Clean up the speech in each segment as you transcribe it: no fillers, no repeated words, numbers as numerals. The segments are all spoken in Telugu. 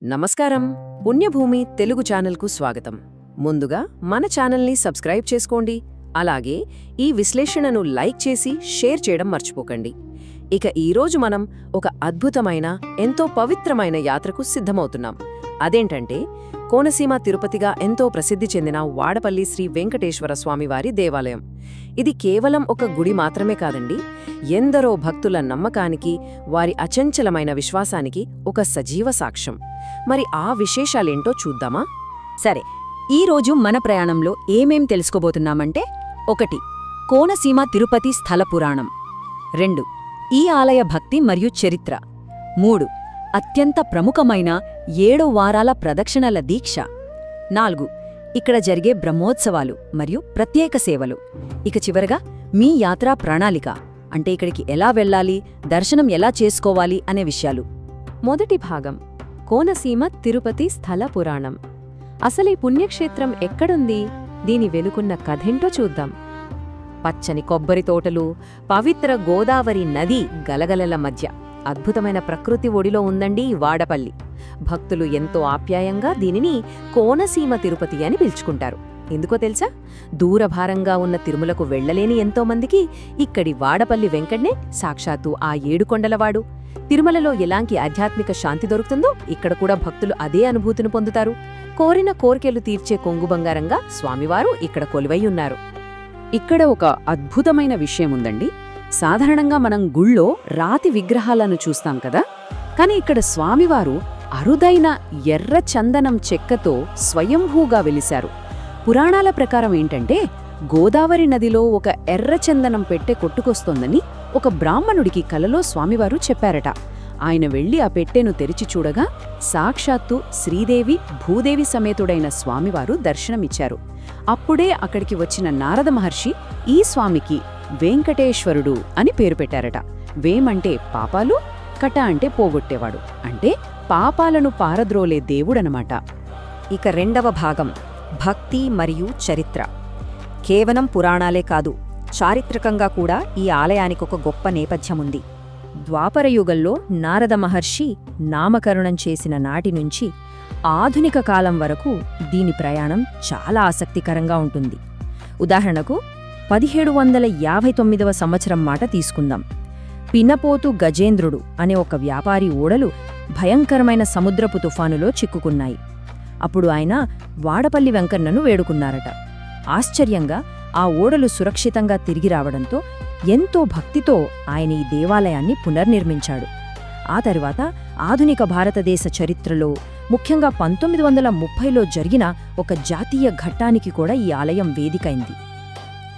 నమస్కారం. పుణ్యభూమి తెలుగు ఛానల్కు స్వాగతం. ముందుగా మన ఛానల్ని సబ్స్క్రైబ్ చేసుకోండి. అలాగే ఈ విశ్లేషణను లైక్ చేసి షేర్ చేయడం మర్చిపోకండి. ఇక ఈరోజు మనం ఒక అద్భుతమైన ఎంతో పవిత్రమైన యాత్రకు సిద్ధమవుతున్నాం. అదేంటంటే కోనసీమ తిరుపతిగా ఎంతో ప్రసిద్ధి చెందిన వాడపల్లి శ్రీ వెంకటేశ్వర స్వామివారి దేవాలయం. ఇది కేవలం ఒక గుడి మాత్రమే కాదండి, ఎందరో భక్తుల నమ్మకానికి, వారి అచంచలమైన విశ్వాసానికి ఒక సజీవ సాక్ష్యం. మరి ఆ విశేషాలేంటో చూద్దామా? సరే, ఈరోజు మన ప్రయాణంలో ఏమేం తెలుసుకోబోతున్నామంటే 1. కోనసీమ తిరుపతి స్థల పురాణం. 2. ఈ ఆలయ భక్తి మరియు చరిత్ర. 3. అత్యంత ప్రముఖమైన 7 వారాల ప్రదక్షిణల దీక్ష. 4. ఇక్కడ జరిగే బ్రహ్మోత్సవాలు మరియు ప్రత్యేక సేవలు. ఇక చివరగా మీ యాత్రా ప్రణాళిక, అంటే ఇక్కడికి ఎలా వెళ్ళాలి, దర్శనం ఎలా చేసుకోవాలి అనే విషయాలు. మొదటి భాగం, కోనసీమ తిరుపతి స్థల పురాణం. అసలు ఈ పుణ్యక్షేత్రం ఎక్కడుంది, దీని వెనుకున్న కథేంటో చూద్దాం. పచ్చని కొబ్బరి తోటలు, పవిత్ర గోదావరి నది గలగలల మధ్య అద్భుతమైన ప్రకృతి ఒడిలో ఉందండి ఈ వాడపల్లి. భక్తులు ఎంతో ఆప్యాయంగా దీనిని కోనసీమ తిరుపతి అని పిలుచుకుంటారు. ఎందుకో తెలుసా? దూరభారంగా ఉన్న తిరుమలకు వెళ్లలేని ఎంతోమందికి ఇక్కడి వాడపల్లి వెంకటనే సాక్షాత్తు ఆ 7 కొండలవాడు. తిరుమలలో ఎలాంటి ఆధ్యాత్మిక శాంతి దొరుకుతుందో ఇక్కడ కూడా భక్తులు అదే అనుభూతిని పొందుతారు. కోరిన కోర్కెలు తీర్చే కొంగు బంగారంగా స్వామివారు ఇక్కడ కొలువై ఉన్నారు. ఇక్కడ ఒక అద్భుతమైన విషయముందండి. సాధారణంగా మనం గుళ్ళో రాతి విగ్రహాలను చూస్తాం కదా, కాని ఇక్కడ స్వామివారు అరుదైన ఎర్ర చందనం చెక్కతో స్వయంభూగా వెలిశారు. పురాణాల ప్రకారం ఏంటంటే, గోదావరి నదిలో ఒక ఎర్రచందనం పెట్టె కొట్టుకొస్తోందని ఒక బ్రాహ్మణుడికి కలలో స్వామివారు చెప్పారట. ఆయన వెళ్లి ఆ పెట్టెను తెరిచి చూడగా సాక్షాత్తు శ్రీదేవి భూదేవి సమేతుడైన స్వామివారు దర్శనమిచ్చారు. అప్పుడే అక్కడికి వచ్చిన నారద మహర్షి ఈ స్వామికి వెంకటేశ్వరుడు అని పేరు పెట్టారట. వేమంటే పాపాలు, కట అంటే పోగొట్టేవాడు, అంటే పాపాలను పారద్రోలే దేవుడనమాట. ఇక 2వ భాగం, భక్తి మరియు చరిత్ర. కేవలం పురాణాలే కాదు, చారిత్రకంగా కూడా ఈ ఆలయానికొక గొప్ప నేపథ్యముంది. ద్వాపరయుగంలో నారద మహర్షి నామకరణం చేసిన నాటి నుంచి ఆధునిక కాలం వరకు దీని ప్రయాణం చాలా ఆసక్తికరంగా ఉంటుంది. ఉదాహరణకు 1759వ సంవత్సరం మాట తీసుకుందాం. పినపోతు గజేంద్రుడు అనే ఒక వ్యాపారి ఓడలు భయంకరమైన సముద్రపు తుఫానులో చిక్కుకున్నాయి. అప్పుడు ఆయన వాడపల్లి వెంకన్నను వేడుకున్నారట. ఆశ్చర్యంగా ఆ ఓడలు సురక్షితంగా తిరిగి రావడంతో ఎంతో భక్తితో ఆయన ఈ దేవాలయాన్ని పునర్నిర్మించాడు. ఆ తర్వాత ఆధునిక భారతదేశ చరిత్రలో, ముఖ్యంగా 1930లో జరిగిన ఒక జాతీయ ఘట్టానికి కూడా ఈ ఆలయం వేదికైంది.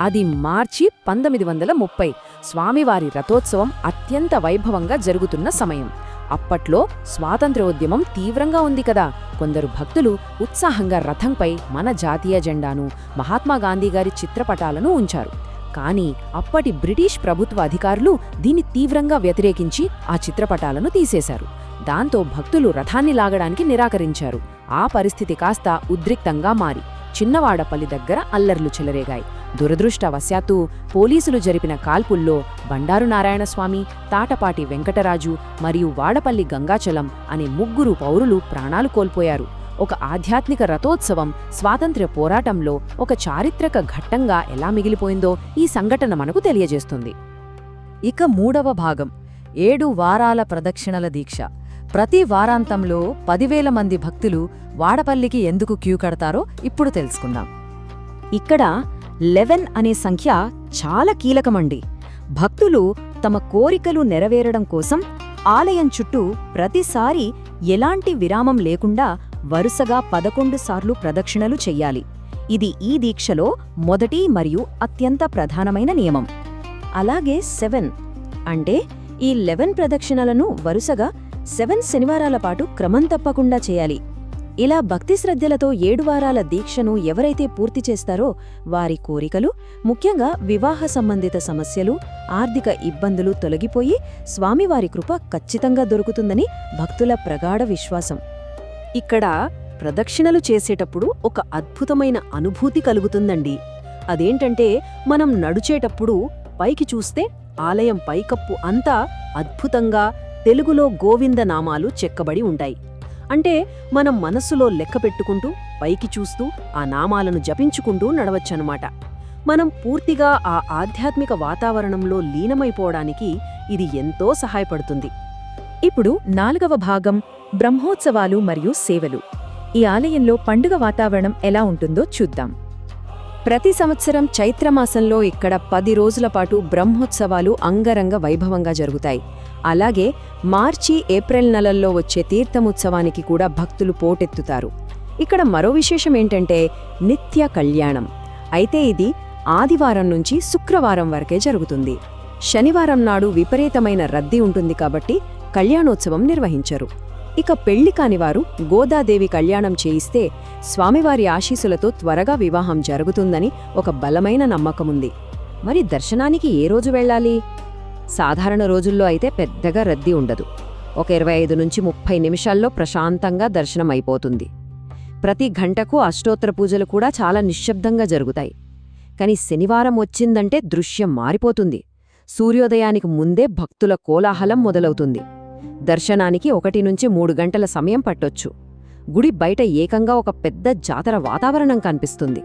అది మార్చి 1930 స్వామివారి రథోత్సవం అత్యంత వైభవంగా జరుగుతున్న సమయం. అప్పట్లో స్వాతంత్ర్యోద్యమం తీవ్రంగా ఉంది కదా. కొందరు భక్తులు ఉత్సాహంగా రథంపై మన జాతీయ జెండాను, మహాత్మాగాంధీగారి చిత్రపటాలను ఉంచారు. కానీ అప్పటి బ్రిటిష్ ప్రభుత్వ అధికారులు దీన్ని తీవ్రంగా వ్యతిరేకించి ఆ చిత్రపటాలను తీసేశారు. దాంతో భక్తులు రథాన్ని లాగడానికి నిరాకరించారు. ఆ పరిస్థితి కాస్త ఉద్రిక్తంగా మారి చిన్నవాడపల్లి దగ్గర అల్లర్లు చెలరేగాయి. దురదృష్టవశాత్తు పోలీసులు జరిపిన కాల్పుల్లో బండారు నారాయణస్వామి, తాటపాటి వెంకటరాజు మరియు వాడపల్లి గంగాచలం అనే 3 పౌరులు ప్రాణాలు కోల్పోయారు. ఒక ఆధ్యాత్మిక రథోత్సవం స్వాతంత్ర్య పోరాటంలో ఒక చారిత్రక ఘట్టంగా ఎలా మిగిలిపోయిందో ఈ సంఘటన మనకు తెలియజేస్తుంది. ఇక 3వ భాగం, 7 వారాల ప్రదక్షిణల దీక్ష. ప్రతి వారాంతంలో 10,000 మంది భక్తులు వాడపల్లికి ఎందుకు క్యూ కడతారో ఇప్పుడు తెలుసుకుందాం. ఇక్కడ 11 అనే సంఖ్య చాలా కీలకమండి. భక్తులు తమ కోరికలు నెరవేరడం కోసం ఆలయం చుట్టూ ప్రతిసారి ఎలాంటి విరామం లేకుండా వరుసగా 11 సార్లు ప్రదక్షిణలు చెయ్యాలి. ఇది ఈ దీక్షలో మొదటి మరియు అత్యంత ప్రధానమైన నియమం. అలాగే 7 అంటే ఈ 11 ప్రదక్షిణలను వరుసగా 7 శనివారాల పాటు క్రమం తప్పకుండా చేయాలి. ఇలా భక్తి శ్రద్ధలతో 7 వారాల దీక్షను ఎవరైతే పూర్తి చేస్తారో వారి కోరికలు, ముఖ్యంగా వివాహ సంబంధిత సమస్యలు, ఆర్థిక ఇబ్బందులు తొలగిపోయి స్వామివారి కృప ఖచ్చితంగా దొరుకుతుందని భక్తుల ప్రగాఢ విశ్వాసం. ఇక్కడ ప్రదక్షిణలు చేసేటప్పుడు ఒక అద్భుతమైన అనుభూతి కలుగుతుందండి. అదేంటంటే, మనం నడుచేటప్పుడు పైకి చూస్తే ఆలయం పైకప్పు అంతా అద్భుతంగా తెలుగులో గోవిందనామాలు చెక్కబడి ఉంటాయి. అంటే మనం మనస్సులో లెక్క పెట్టుకుంటూ పైకి చూస్తూ ఆ నామాలను జపించుకుంటూ నడవచ్చనమాట. మనం పూర్తిగా ఆ ఆధ్యాత్మిక వాతావరణంలో లీనమైపోవడానికి ఇది ఎంతో సహాయపడుతుంది. ఇప్పుడు 4వ భాగం బ్రహ్మోత్సవాలు మరియు సేవలు. ఈ ఆలయంలో పండుగ వాతావరణం ఎలా ఉంటుందో చూద్దాం. ప్రతి సంవత్సరం చైత్రమాసంలో ఇక్కడ 10 రోజుల పాటు బ్రహ్మోత్సవాలు అంగరంగ వైభవంగా జరుగుతాయి. అలాగే మార్చి, ఏప్రిల్ నెలల్లో వచ్చే తీర్థముత్సవానికి కూడా భక్తులు పోటెత్తుతారు. ఇక్కడ మరో విశేషం ఏంటంటే నిత్య కళ్యాణం. అయితే ఇది ఆదివారం నుంచి శుక్రవారం వరకే జరుగుతుంది. శనివారం నాడు విపరీతమైన రద్దీ ఉంటుంది కాబట్టి కళ్యాణోత్సవం నిర్వహించరు. ఇక పెళ్లి కానివారు గోదాదేవి కళ్యాణం చేయిస్తే స్వామివారి ఆశీస్సులతో త్వరగా వివాహం జరుగుతుందని ఒక బలమైన నమ్మకముంది. మరి దర్శనానికి ఏ రోజు వెళ్ళాలి? సాధారణ రోజుల్లో అయితే పెద్దగా రద్దీ ఉండదు. ఒక 25 నుంచి 30 నిమిషాల్లో ప్రశాంతంగా దర్శనం అయిపోతుంది. ప్రతి గంటకు అష్టోత్తర పూజలు కూడా చాలా నిశ్శబ్దంగా జరుగుతాయి. కాని శనివారం వచ్చిందంటే దృశ్యం మారిపోతుంది. సూర్యోదయానికి ముందే భక్తుల కోలాహలం మొదలవుతుంది. దర్శనానికి 1 నుంచి 3 గంటల సమయం పట్టొచ్చు. గుడి బయట ఏకంగా ఒక పెద్ద జాతర వాతావరణం కనిపిస్తుంది.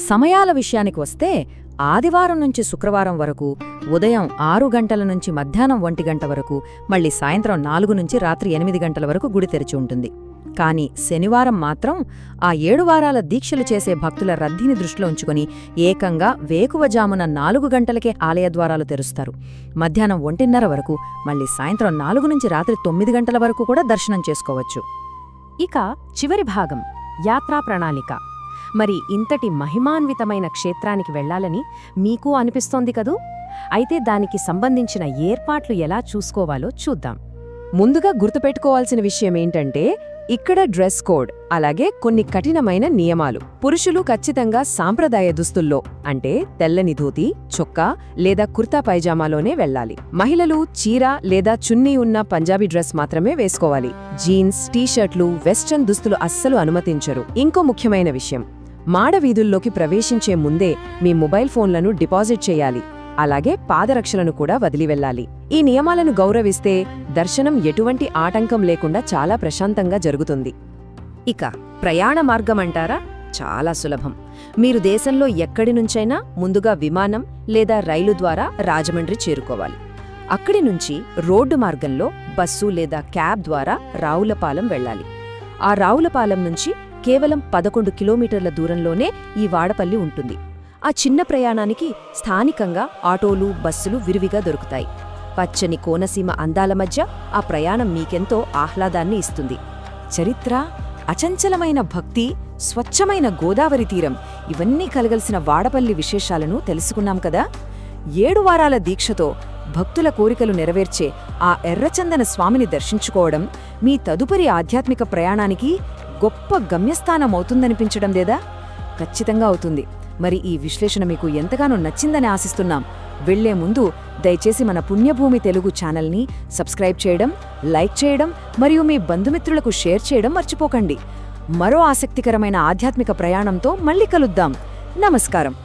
సమయాల విషయానికి వస్తే ఆదివారం నుంచి శుక్రవారం వరకు ఉదయం 6 గంటల నుంచి మధ్యాహ్నం 1 గంట వరకు, మళ్ళీ సాయంత్రం 4 నుంచి రాత్రి 8 గంటల వరకు గుడి తెరిచి ఉంటుంది. కానీ శనివారం మాత్రం ఆ 7 వారాల దీక్షలు చేసే భక్తుల రద్దీని దృష్టిలో ఉంచుకుని ఏకంగా వేకువజామున 4 గంటలకే ఆలయ ద్వారాలు తెరుస్తారు. మధ్యాహ్నం 1:30 వరకు, మళ్ళీ సాయంత్రం 4 నుంచి రాత్రి 9 గంటల వరకు కూడా దర్శనం చేసుకోవచ్చు. ఇక చివరి భాగం యాత్రా ప్రణాళిక. మరి ఇంతటి మహిమాన్వితమైన క్షేత్రానికి వెళ్లాలని మీకు అనిపిస్తోంది కదూ? అయితే దానికి సంబంధించిన ఏర్పాట్లు ఎలా చూసుకోవాలో చూద్దాం. ముందుగా గుర్తుపెట్టుకోవాల్సిన విషయమేంటంటే ఇక్కడ డ్రెస్ కోడ్, అలాగే కొన్ని కఠినమైన నియమాలు. పురుషులు ఖచ్చితంగా సాంప్రదాయ దుస్తుల్లో అంటే తెల్లని ధోతి, చొక్కా లేదా కుర్తా పైజామాలోనే వెళ్లాలి. మహిళలు చీర లేదా చున్నీ ఉన్న పంజాబీ డ్రెస్ మాత్రమే వేసుకోవాలి. జీన్స్, టీషర్ట్లు, వెస్ట్రన్ దుస్తులు అస్సలు అనుమతించరు. ఇంకో ముఖ్యమైన విషయం, మాడవీధుల్లోకి ప్రవేశించే ముందే మీ మొబైల్ ఫోన్లను డిపాజిట్ చేయాలి. అలాగే పాదరక్షలను కూడా వదిలి వెళ్ళాలి. ఈ నియమాలను గౌరవిస్తే దర్శనం ఎటువంటి ఆటంకం లేకుండా చాలా ప్రశాంతంగా జరుగుతుంది. ఇక ప్రయాణ మార్గమంటారా? చాలా సులభం. మీరు దేశంలో ఎక్కడి నుంచైనా ముందుగా విమానం లేదా రైలు ద్వారా రాజమండ్రి చేరుకోవాలి. అక్కడి నుంచి రోడ్డు మార్గంలో బస్సు లేదా క్యాబ్ ద్వారా రావులపాలెం వెళ్ళాలి. ఆ రావులపాలెం నుంచి కేవలం 11 కిలోమీటర్ల దూరంలోనే ఈ వాడపల్లి ఉంటుంది. ఆ చిన్న ప్రయాణానికి స్థానికంగా ఆటోలు, బస్సులు విరివిగా దొరుకుతాయి. పచ్చని కోనసీమ అందాల మధ్య ఆ ప్రయాణం మీకెంతో ఆహ్లాదాన్ని ఇస్తుంది. చరిత్ర, అచంచలమైన భక్తి, స్వచ్ఛమైన గోదావరి తీరం, ఇవన్నీ కలగలిసిన వాడపల్లి విశేషాలను తెలుసుకున్నాం కదా. 7 వారాల దీక్షతో భక్తుల కోరికలు నెరవేర్చే ఆ ఎర్రచందన స్వామిని దర్శించుకోవడం మీ తదుపరి ఆధ్యాత్మిక ప్రయాణానికి గొప్ప గమ్యస్థానమవుతుందనిపించడం లేదా? ఖచ్చితంగా అవుతుంది. మరి ఈ విశ్లేషణ మీకు ఎంతగానో నచ్చిందని ఆశిస్తున్నాం. వెళ్లే ముందు దయచేసి మన పుణ్యభూమి తెలుగు ఛానల్ని సబ్స్క్రైబ్ చేయడం, లైక్ చేయడం మరియు మీ బంధుమిత్రులకు షేర్ చేయడం మర్చిపోకండి. మరో ఆసక్తికరమైన ఆధ్యాత్మిక ప్రయాణంతో మళ్ళీ కలుద్దాం. నమస్కారం.